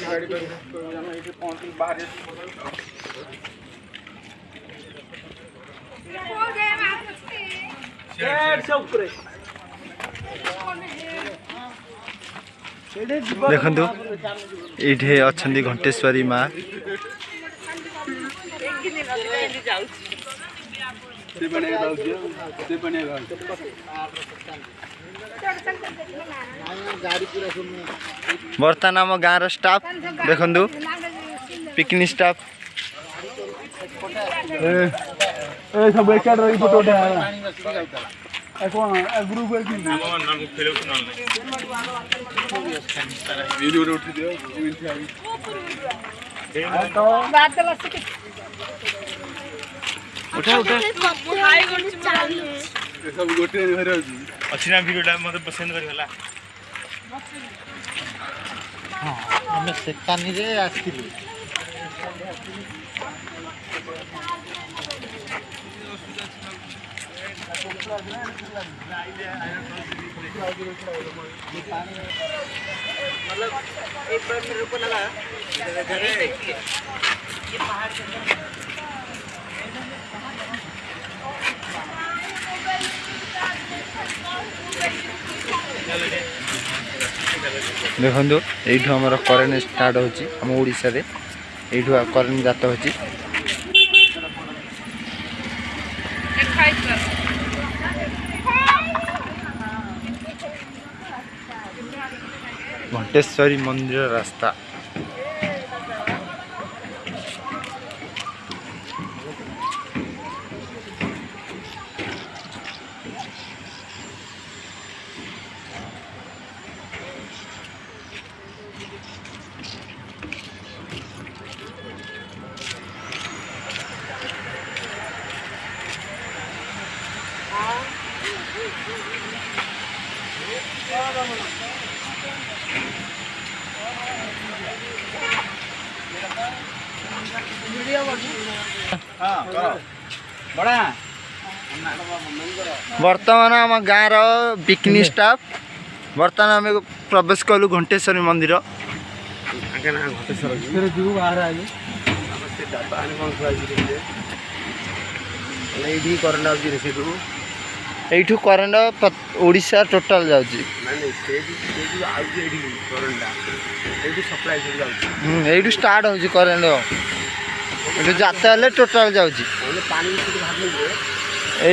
गाड़ी पर पहुंच बाहर देखंतु इठे अछंदी घंटेश्वरी माँ बर्तमान आम गाँव स्टाफ देखंतु पिकनिक स्टाफ सब एक फोटो ग्रुप सब गोटे अच्छी ना वीडियो मत पसंद करला हाँ आम सेकानी रे आसिलु मतलब एक बार मेरे को लगा ये पहाड़ देखो ये आमर करेन्ट स्टार्ट होम ओडिशा रे ये करेन्ट जात हो घंटेश्वरी मंदिर रास्ता बर्तमान आम गाँव पिकनिक स्टाफ बर्तमान आम प्रवेश कलु घंटेश्वरी मंदिर यू करेन्ट ओडिशा टोटाल जाऊँगी यू स्टार्ट हो करेन्ट ये जाता है टोटाल जाऊँगी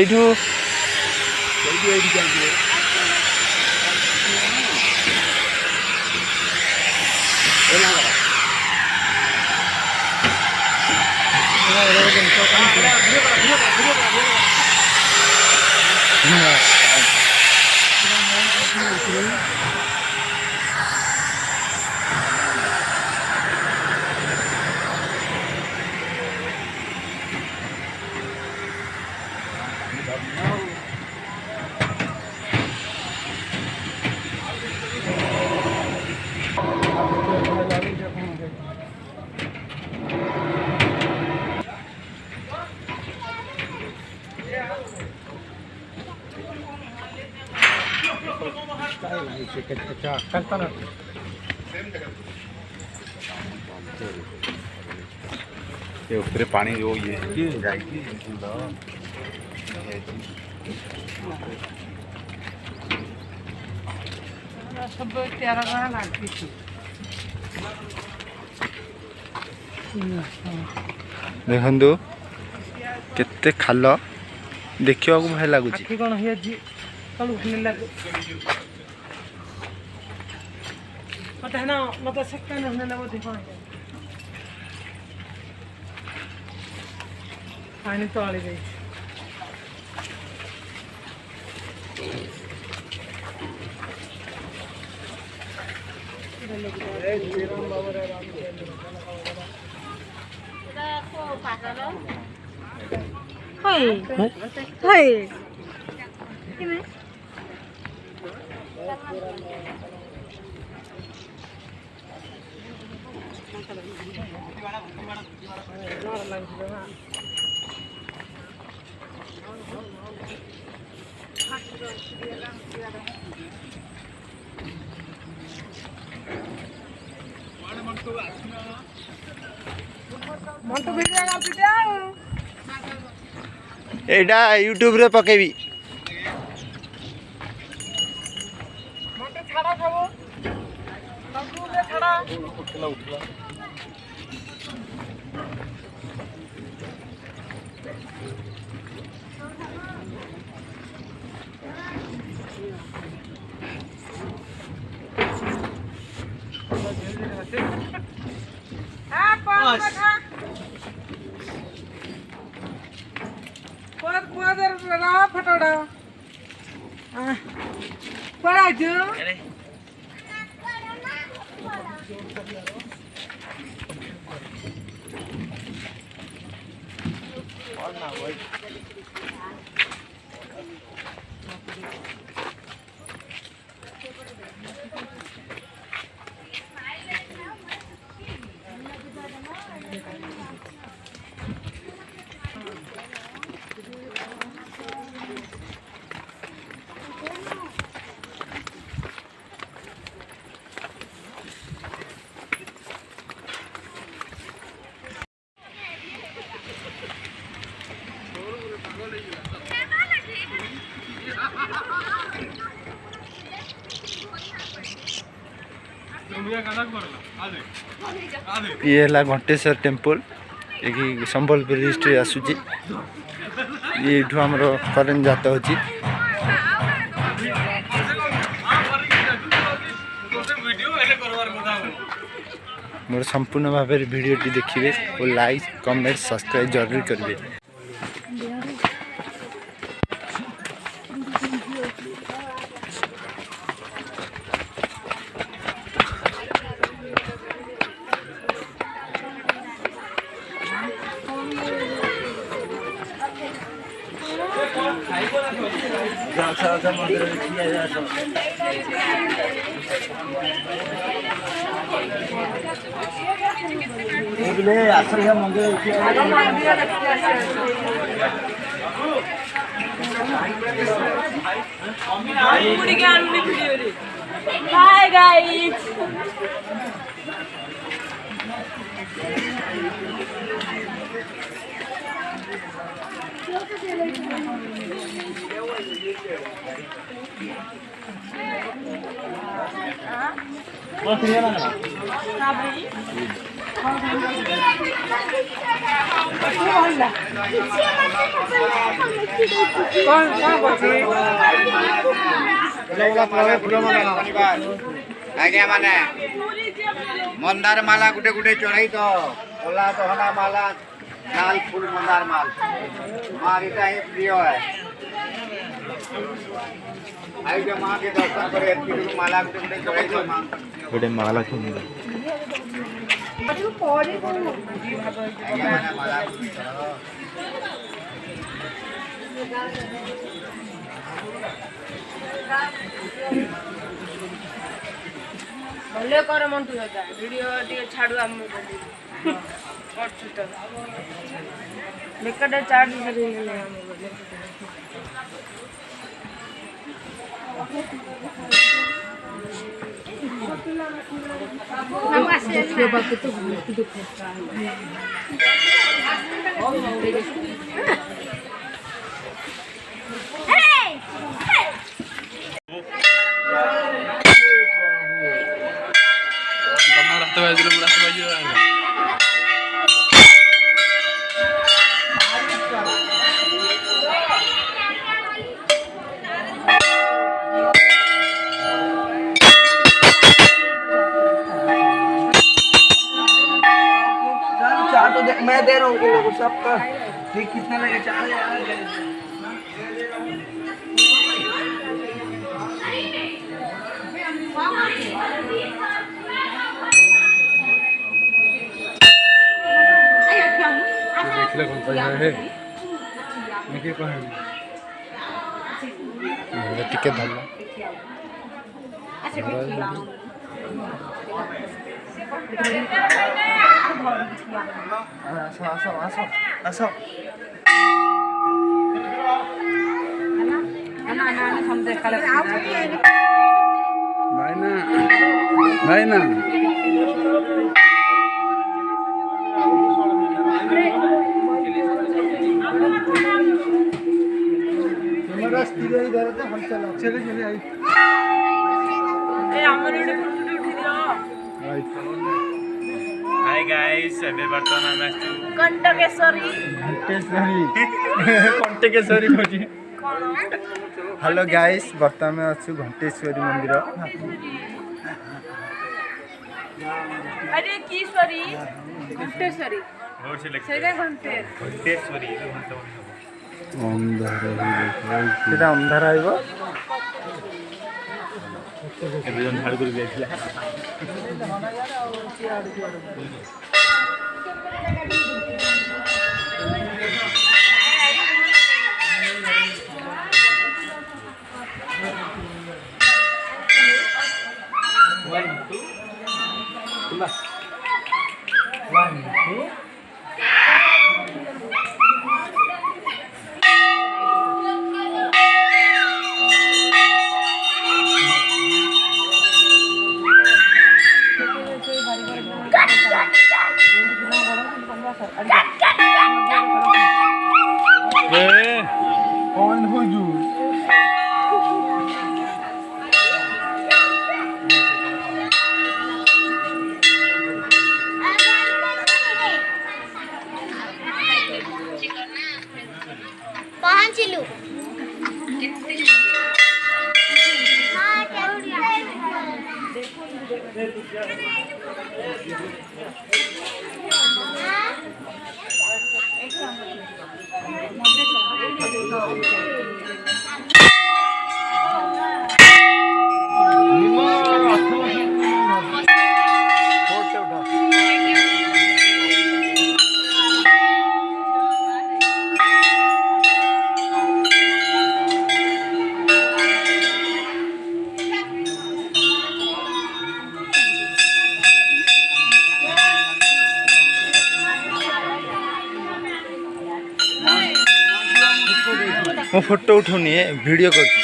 यू ऊपर पानी जो ये सब तेरा गाना लागती थी देखंतु केते खाल देखिया को भय लागुची आखि कोन हिया जी तलु खने लागो मत है ना मत सेकंड होने लगो देखो ପାଣି ତଳେ ଯାଇଛି। ଏଇଟା ୟୁଟ୍ୟୁବରେ ପକେଇବି। ଫଟୋଟା କୁଆଡ଼େ ये है घंटेश्वर टेम्पल ये संबलपुर डिस्ट्रिक्ट आसूची ये आमर करेन्ट जात हो मोर संपूर्ण भाव वीडियो देखिए और लाइक कमेंट सब्सक्राइब जरूर करेंगे। Hi guys. आज्ञा माने मंदार माला गुटे गुटे चढ़ाई तो ओला तो हना माला लाल फूल मंदार माल हमारी ही प्रिय है। आई जो माँ के दर्शन करे माला गुटे गुटे चढ़ाई तो गोटे माला भले कर मंटू दादा वीडियो टे छाड़ू आम करछु तो बेकटे चार्ज करी ले हम आसे के बात तो दुख मैं दे रहा हूँ सबका। कितना लगे चार ଦେଖିଲେ କଣ କହିବା ହେ ଦେଖି କହିବି ଟିକେ ଭଲ ଆସ ଭାଇନା हाय गाइस ଏବେ ବର୍ତ୍ତମାନ ଆମେ ଆସିଛୁ ଘଣ୍ଟେଶ୍ୱରୀ ଖୋଜି ହ୍ୟାଲୋ ଗାଇସ୍ ବର୍ତ୍ତମାନ ଆମେ ଅଛୁ ଘଣ୍ଟେଶ୍ୱରୀ ମନ୍ଦିର अरे कीश्वरी घंटेश्वरी ବହୁତ ସେ ସେଇଟା ଘଣ୍ଟେ ଘଣ୍ଟେଶ୍ୱରୀ ସେଟା ଅନ୍ଧାର ଆଇବ ଏବେ ଜଣ ଝାଡୁ କରି ଯାଇଥିଲା कौन हो जू पहुंचिलु ମୁଁ ଫଟୋ ଉଠଉନି ଭିଡ଼ିଓ କରୁଛି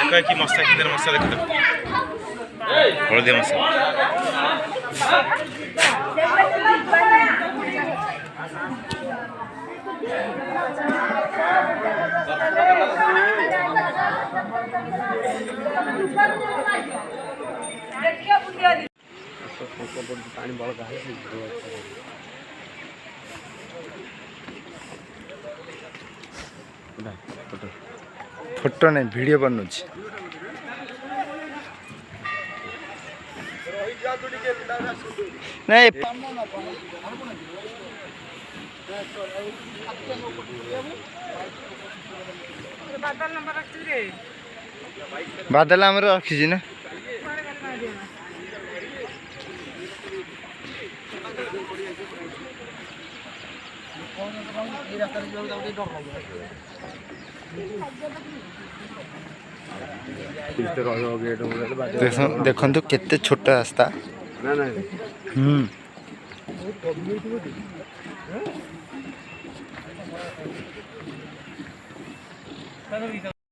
देखो कि मसा किधर मसा देखो हल्दी मसा पानी बड़का फोटो नहीं वीडियो बनूची नहीं बादल आमर रखी ना देखो केते छोटा रास्ता